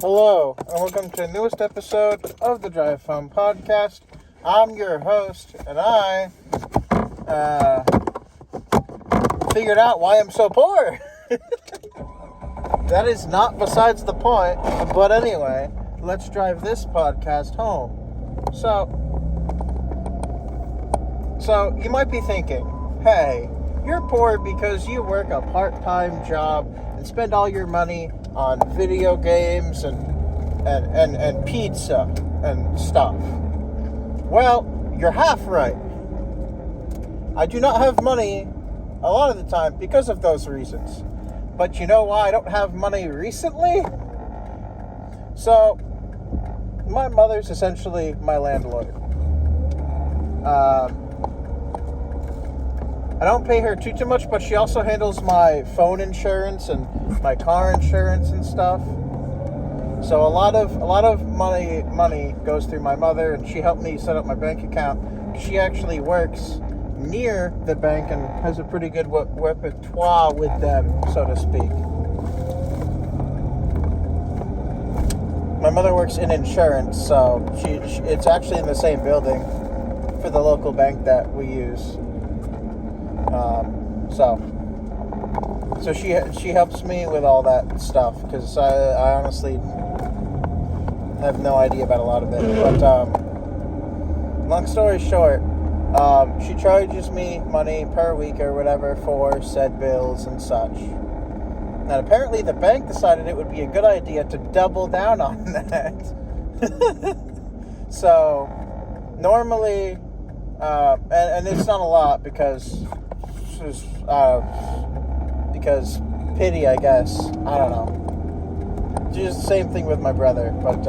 Hello, and welcome to the newest episode of the Drive Home Podcast. I'm your host, and I figured out why I'm so poor. That is not besides the point, but anyway, let's drive this podcast home. So you might be thinking, hey, you're poor because you work a part-time job and spend all your money on video games and pizza and stuff. Well, you're half right. I do not have money a lot of the time because of those reasons. But you know why I don't have money recently? So, my mother's essentially my landlord. I don't pay her too much, but she also handles my phone insurance and my car insurance and stuff. So a lot of money goes through my mother, and she helped me set up my bank account. She actually works near the bank and has a pretty good repertoire with them, so to speak. My mother works in insurance, so it's actually in the same building for the local bank that we use. So she helps me with all that stuff because I honestly have no idea about a lot of it. But long story short, she charges me money per week or whatever for said bills and such. And apparently the bank decided it would be a good idea to double down on that. So normally, and it's not a lot because pity, I guess. I don't know. Just the same thing with my brother, but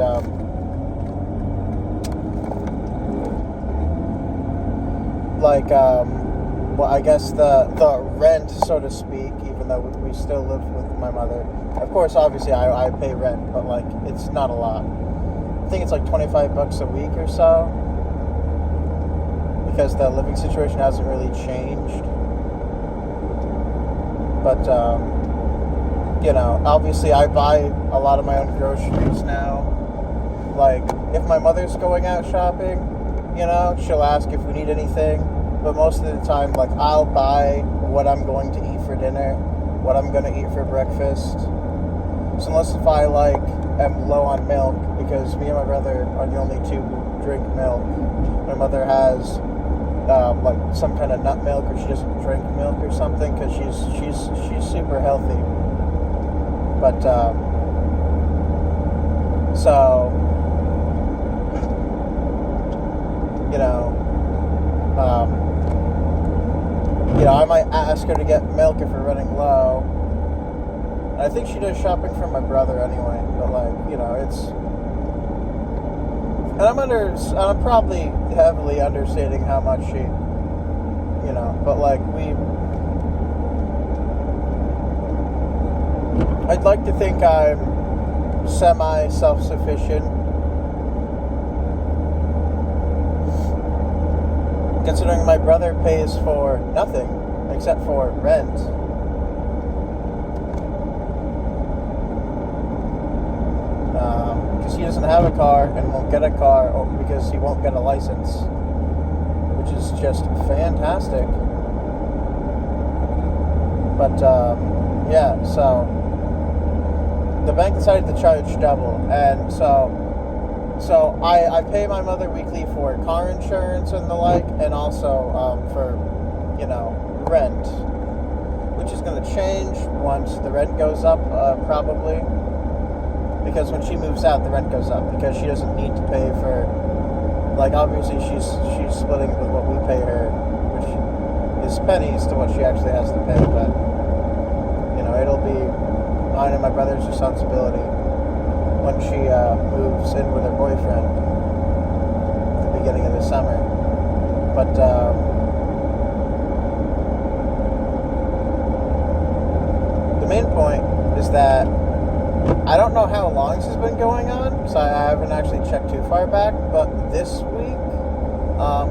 well, I guess the rent, so to speak, even though we still live with my mother. Of course, obviously, I pay rent, but it's not a lot. I think it's $25 a week or so, because the living situation hasn't really changed. But obviously I buy a lot of my own groceries now. If my mother's going out shopping, she'll ask if we need anything. But most of the time, I'll buy what I'm going to eat for dinner, what I'm going to eat for breakfast. So unless if I am low on milk, because me and my brother are the only two who drink milk. My mother has some kind of nut milk, or she doesn't drink milk or something because she's super healthy. But I might ask her to get milk if we're running low. And I think she does shopping for my brother anyway. But it's. And I'm probably heavily understating how much she, but I'd like to think I'm semi-self-sufficient. Considering my brother pays for nothing except for rent. He doesn't have a car and won't get a car because he won't get a license, which is just fantastic. But so the bank decided to charge double, and so I pay my mother weekly for car insurance and the like, and also for rent, which is going to change once the rent goes up, probably. Because when she moves out, the rent goes up because she doesn't need to pay for, obviously she's splitting with what we pay her, which is pennies to what she actually has to pay. But it'll be mine and my brother's responsibility when she moves in with her boyfriend at the beginning of the summer. But the main point is that I don't know how long this has been going on, so I haven't actually checked too far back, but this week,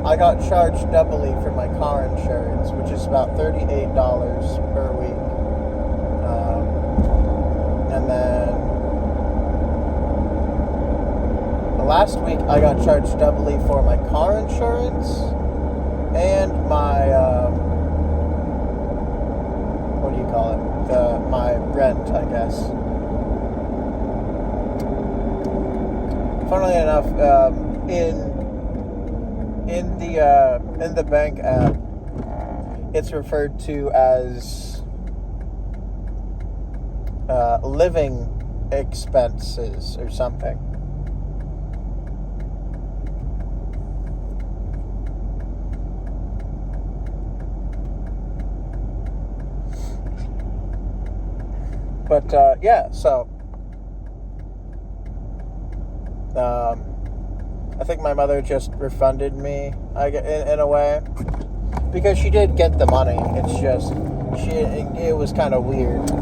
I got charged doubly for my car insurance, which is about $38 per week. And then last week I got charged doubly for my car insurance and my, what do you call it? My rent, I guess. Funnily enough, in the bank app, it's referred to as living expenses or something. But yeah, so I think my mother just refunded me, in a way, because she did get the money. It's just it was kind of weird, you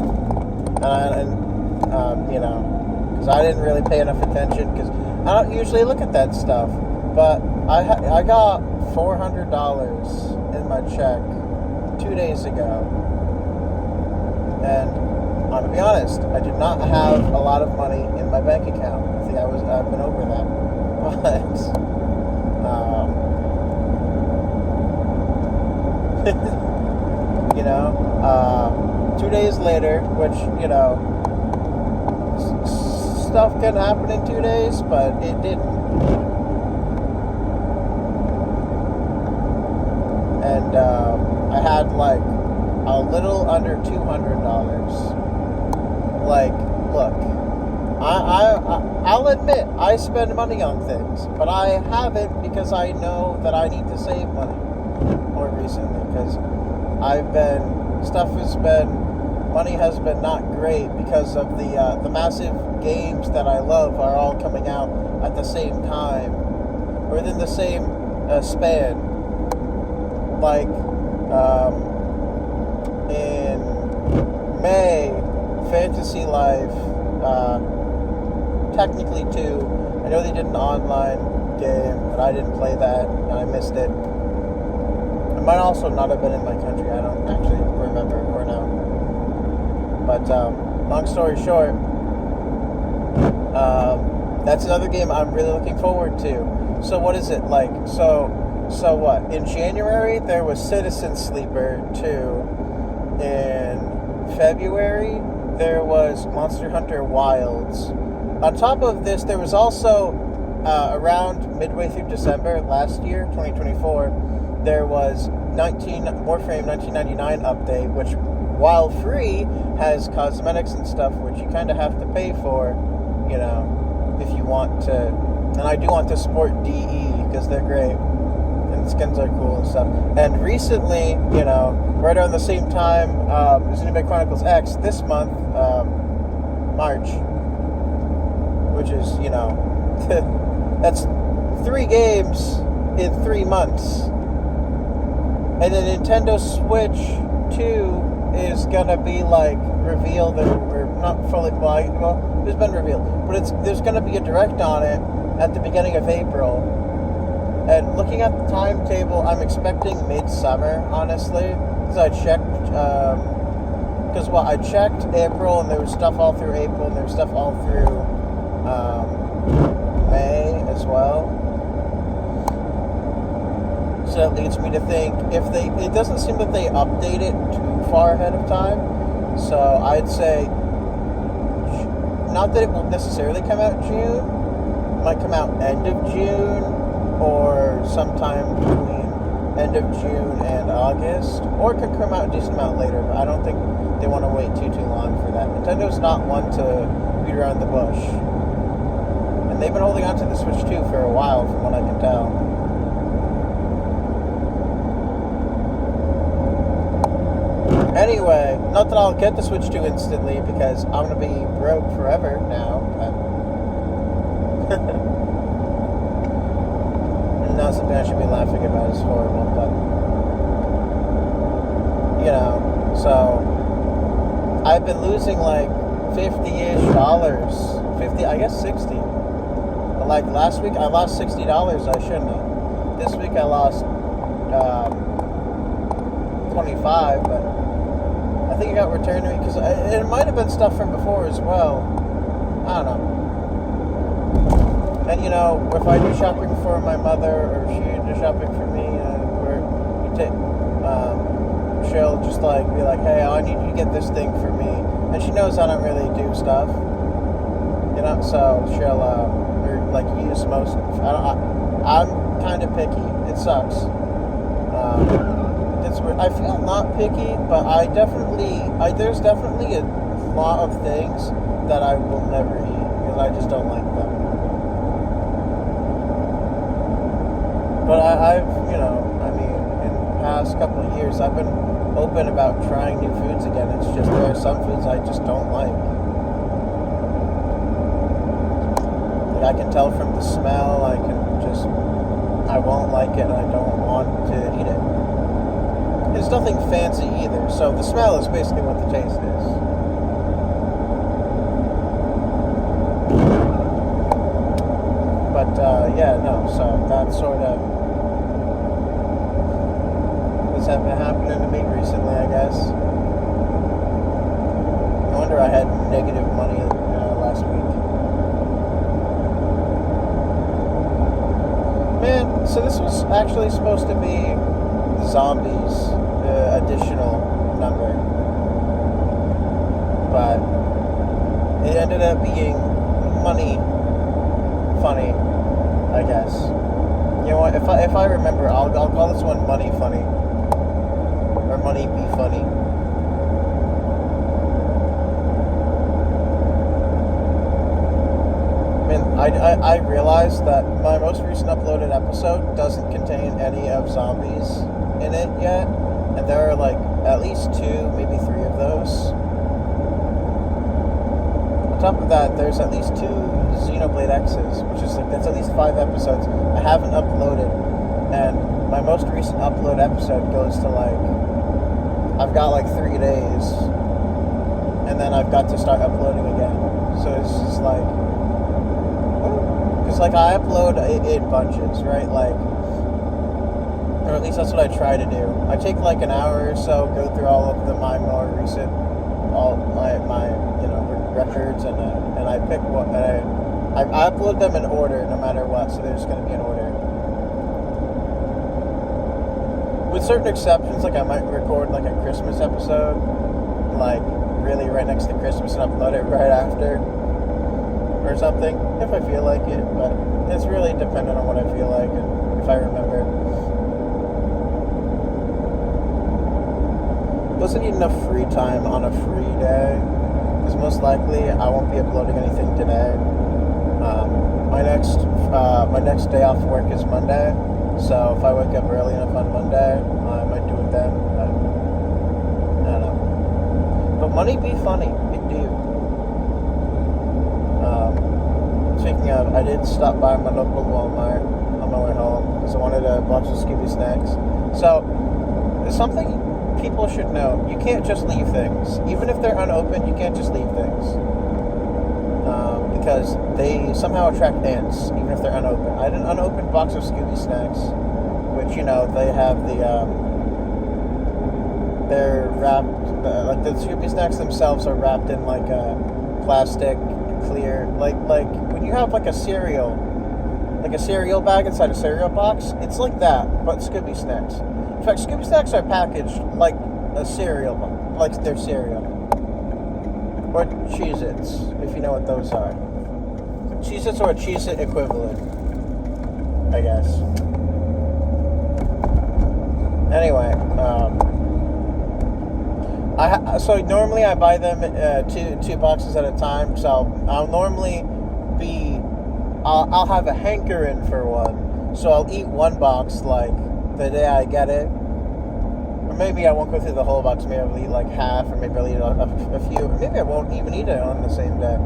know, because I didn't really pay enough attention, because I don't usually look at that stuff. But I got $400 in my check 2 days ago, and to be honest, I did not have a lot of money in my bank account. I think I've been over that, but you know, 2 days later, which, you know, stuff can happen in 2 days, but it didn't. And I had like a little under $200. Like, look, I'll admit I spend money on things, but I haven't because I know that I need to save money more recently, because money has been not great because of the massive games that I love are all coming out at the same time, or within the same span. Like, in May, Fantasy Life, technically 2. I know they did an online game, but I didn't play that, and I missed it. It might also not have been in my country. I don't actually remember or know. But long story short, that's another game I'm really looking forward to. So what is it like? So what? In January, there was Citizen Sleeper 2. In February, there was Monster Hunter Wilds. On top of this, there was also, around midway through December last year, 2024, there was Warframe 1999 update, which, while free, has cosmetics and stuff, which you kind of have to pay for, you know, if you want to. And I do want to support DE, because they're great, and skins are cool and stuff. And recently, you know, right around the same time, Xenoblade Chronicles X, this month, March, which is, you know, that's 3 games in 3 months. And the Nintendo Switch 2 is gonna be, like, revealed, or not fully, well, it's been revealed, but there's gonna be a direct on it at the beginning of April. And looking at the timetable, I'm expecting midsummer, honestly, because I checked, I checked April, and there was stuff all through April, and there was stuff all through May as well. So that leads me to think, it doesn't seem that they update it too far ahead of time, so I'd say, not that it will necessarily come out June, it might come out end of June, or sometime between end of June and August, or it could come out a decent amount later, but I don't think they want to wait too long for that. Nintendo's not one to beat around the bush, and they've been holding on to the Switch 2 for a while, from what I can tell. Anyway, not that I'll get the Switch 2 instantly, because I'm going to be broke forever now. Not something I should be laughing about. It's horrible, but, you know, so I've been losing like $50-ish, 50, I guess 60. Like last week, I lost $60. I shouldn't have. This week, I lost 25, but I think it got returned to me, because it might have been stuff from before as well. I don't know. And, you know, if I do shopping for my mother or she do shopping for me, she'll just, like, be like, hey, I need you to get this thing for me. And she knows I don't really do stuff, you know, so she'll, like, use most, I'm kind of picky. It sucks. I feel not picky, but there's definitely a lot of things that I will never eat because I just don't like them. But I've, you know, I mean, in the past couple of years, I've been open about trying new foods again. It's just there are some foods I just don't like. Like, I can tell from the smell, I won't like it and I don't want to eat it. It's nothing fancy either, so the smell is basically what the taste is. But, yeah, no, so that's sort of what's been happening to me recently, I guess. No wonder I had negative money last week. Man, so this was actually supposed to be Zombies, additional number. But it ended up being money funny, I guess. You know what? If I remember, I'll call this one Money Funny, or Money Be Funny. I mean, I realized that my most recent uploaded episode doesn't contain any of zombies in it yet, and there are like at least 2, maybe 3 of those. On top of that, there's at least 2 Xenoblade X's, which is like, that's at least 5 episodes I haven't uploaded, and my most recent upload episode goes to like, I've got like 3 days, and then I've got to start uploading again. So it's just like, because like I upload in bunches, right? Like, or at least that's what I try to do. I take like an hour or so, go through all of my more recent, all my you know, records, and I pick what, and I upload them in order no matter what, so they're just going to be in order. With certain exceptions, like I might record like a Christmas episode, like really right next to Christmas, and upload it right after, or something, if I feel like it, but it's really dependent on what I feel like, and if I remember. Plus I need enough free time on a free day, because most likely I won't be uploading anything today. My next day off work is Monday, so if I wake up early enough on Monday, I might do it then, but I don't know. But Money Be Funny, big deal. Speaking of, I did stop by my local Walmart on my way home because I wanted a box of Scooby snacks. So, there's something people should know. You can't just leave things. Even if they're unopened, you can't just leave things. Because they somehow attract ants, even if they're unopened. I had an unopened box of Scooby snacks, which, you know, they have they're wrapped, like the Scooby snacks themselves are wrapped in like a plastic clear, like when you have like a cereal bag inside a cereal box, it's like that, but Scooby snacks. In fact, Scooby snacks are packaged like a cereal box, like they're cereal. Or Cheez-Its, if you know what those are. Cheez-Its or a Cheez-It equivalent, I guess. Anyway, so normally I buy them two boxes at a time. So I'll normally I'll have a hankering for one. So I'll eat one box like the day I get it. Or maybe I won't go through the whole box. Maybe I'll eat like half, or maybe I'll eat a few. Or maybe I won't even eat it on the same day.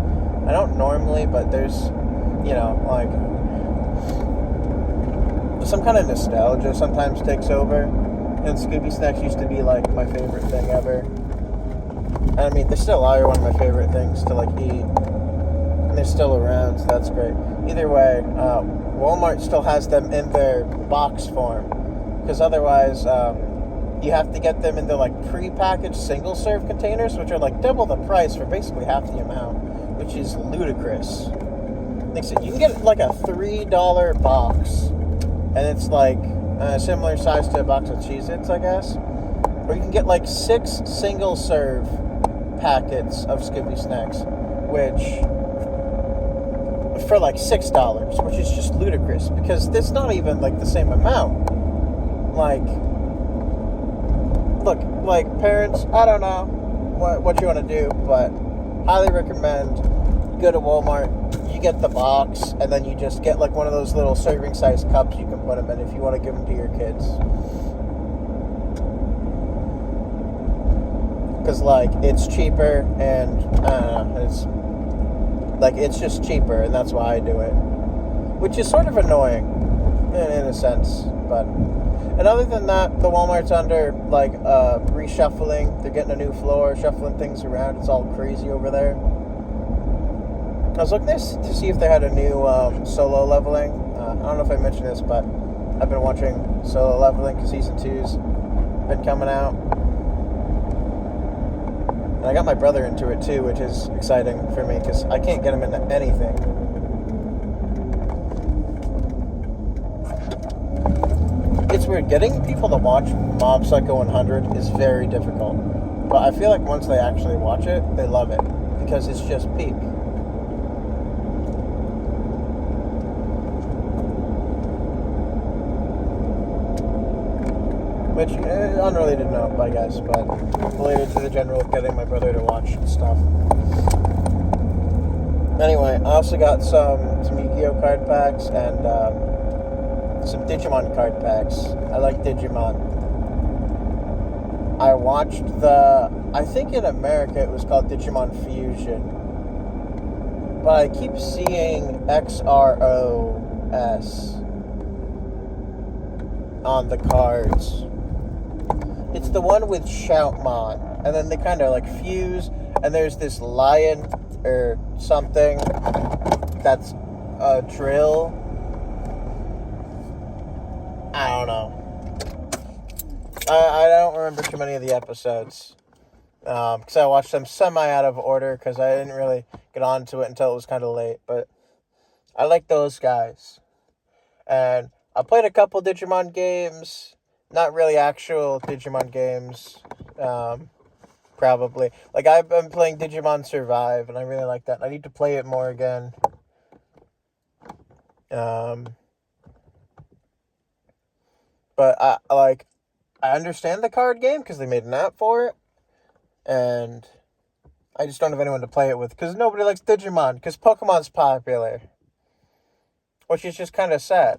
I don't normally, but there's, you know, like some kind of nostalgia sometimes takes over. And Scooby snacks used to be like my favorite thing ever. And I mean, they still are one of my favorite things to like eat. And they're still around, so that's great. Either way, Walmart still has them in their box form. Because otherwise, you have to get them in their like pre-packaged single-serve containers, which are like double the price for basically half the amount, which is ludicrous. Like, so you can get like a $3 box, and it's like a similar size to a box of Cheez-Its, I guess. Or you can get like 6 single-serve packets of Skippy snacks, which for like $6, which is just ludicrous because it's not even like the same amount. Like, look, like parents, I don't know what you want to do, but highly recommend go to Walmart, you get the box, and then you just get like one of those little serving size cups you can put them in if you want to give them to your kids. Because like it's cheaper, and it's just cheaper, and that's why I do it, which is sort of annoying in a sense. But and other than that, the Walmart's under like reshuffling. They're getting a new floor, shuffling things around. It's all crazy over there. I was looking to see if they had a new solo leveling. I don't know if I mentioned this, but I've been watching Solo Leveling because Season 2's been coming out. And I got my brother into it too, which is exciting for me because I can't get him into anything. It's weird. Getting people to watch Mob Psycho 100 is very difficult. But I feel like once they actually watch it, they love it because it's just peak. Which, unrelated note, I guess, but related to the general of getting my brother to watch stuff. Anyway, I also got some Yu-Gi-Oh card packs and some Digimon card packs. I like Digimon. I watched I think in America it was called Digimon Fusion. But I keep seeing XROS on the cards. It's the one with Shoutmon, and then they kind of like fuse, and there's this lion or something that's a drill. I don't know. I don't remember too many of the episodes because I watched them semi out of order because I didn't really get onto it until it was kind of late. But I like those guys, and I played a couple Digimon games. Not really actual Digimon games, probably. Like, I've been playing Digimon Survive, and I really like that. I need to play it more again. But, I understand the card game, because they made an app for it, and I just don't have anyone to play it with, because nobody likes Digimon, because Pokemon's popular. Which is just kind of sad.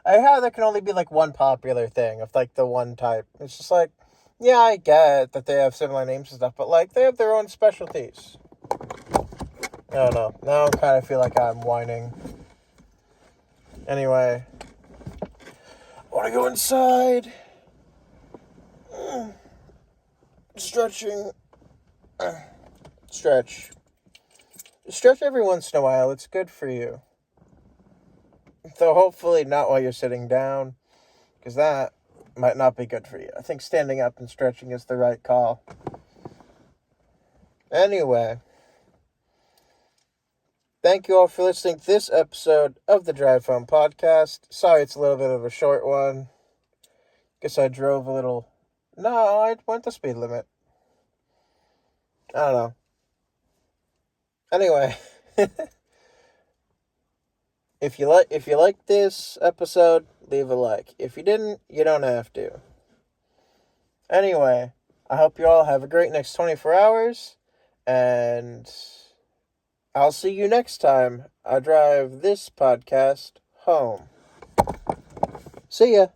There can only be, like, one popular thing of, like, the one type. It's just like, yeah, I get that they have similar names and stuff, but, like, they have their own specialties. I don't know. Now I kind of feel like I'm whining. Anyway. I want to go inside. Stretching. Stretch. Stretch every once in a while. It's good for you. Though hopefully not while you're sitting down, because that might not be good for you. I think standing up and stretching is the right call. Anyway, thank you all for listening to this episode of the Drive Home Podcast. Sorry it's a little bit of a short one. Guess I drove a little... No, I went the speed limit. I don't know. Anyway... If you like this episode, leave a like. If you didn't, you don't have to. Anyway, I hope you all have a great next 24 hours, and I'll see you next time I drive this podcast home. See ya.